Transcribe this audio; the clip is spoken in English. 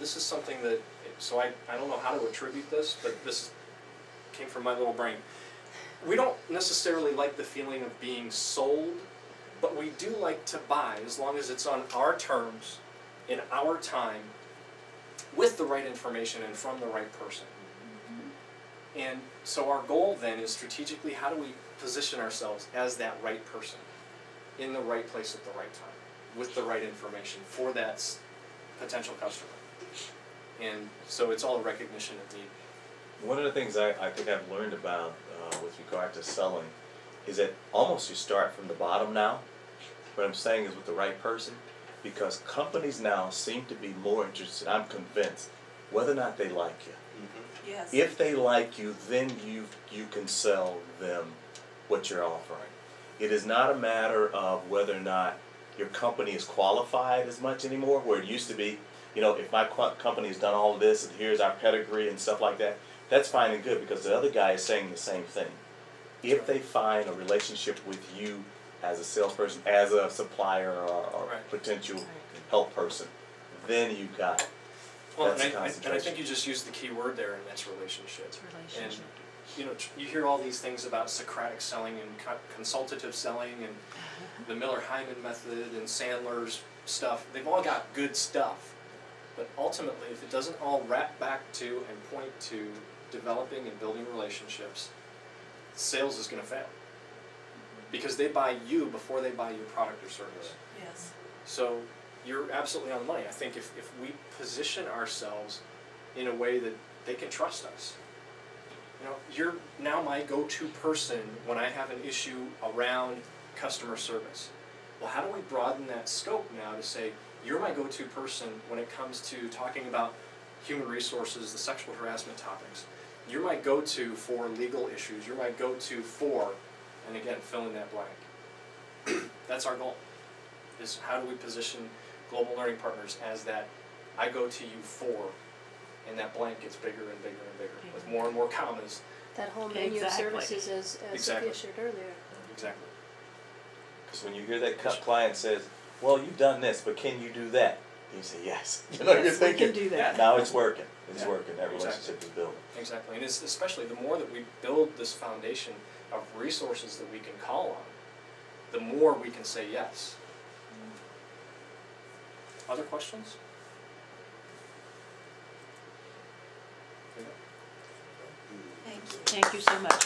this is something that, so I don't know how to attribute this, but this came from my little brain. We don't necessarily like the feeling of being sold, but we do like to buy as long as it's on our terms, in our time, with the right information and from the right person. And so our goal then is strategically, how do we position ourselves as that right person, in the right place at the right time, with the right information for that potential customer. And so it's all a recognition of need. One of the things I think I've learned about with regard to selling is that almost you start from the bottom now. What I'm saying is with the right person, because companies now seem to be more interested, I'm convinced, whether or not they like you. Yes. If they like you, then you can sell them what you're offering. It is not a matter of whether or not your company is qualified as much anymore, where it used to be, you know, if my company has done all of this and here's our pedigree and stuff like that, that's fine and good because the other guy is saying the same thing. If they find a relationship with you as a salesperson, as a supplier or Right. potential help person, then you got it. Well, That's and the I concentration. think you just used the key word there, and that's relationship. It's relationship. And you know, you hear all these things about Socratic selling and consultative selling and the Miller-Hyman method and Sandler's stuff. They've all got good stuff, but ultimately, if it doesn't all wrap back to and point to developing and building relationships, sales is going to fail because they buy you before they buy your product or service. Yes. So you're absolutely on the money. I think if we position ourselves in a way that they can trust us, you know, you're now my go-to person when I have an issue around customer service. Well, how do we broaden that scope now to say, you're my go-to person when it comes to talking about human resources, the sexual harassment topics. You're my go-to for legal issues. You're my go-to for, and again, fill in that blank. That's our goal, is how do we position Global Learning Partners as that I go to you for, and that blank gets bigger and bigger and bigger with more and more commas. That whole menu of Exactly. services as Exactly. Sophia shared earlier. Exactly. Because when you hear that client says, well, you've done this, but can you do that? You say, yes. You know, you're Yes, we thinking, can do that. now it's working. It's Yeah, working. That exactly. relationship is building. Exactly, and it's especially the more that we build this foundation of resources that we can call on, the more we can say yes. Other questions? Thank you so much.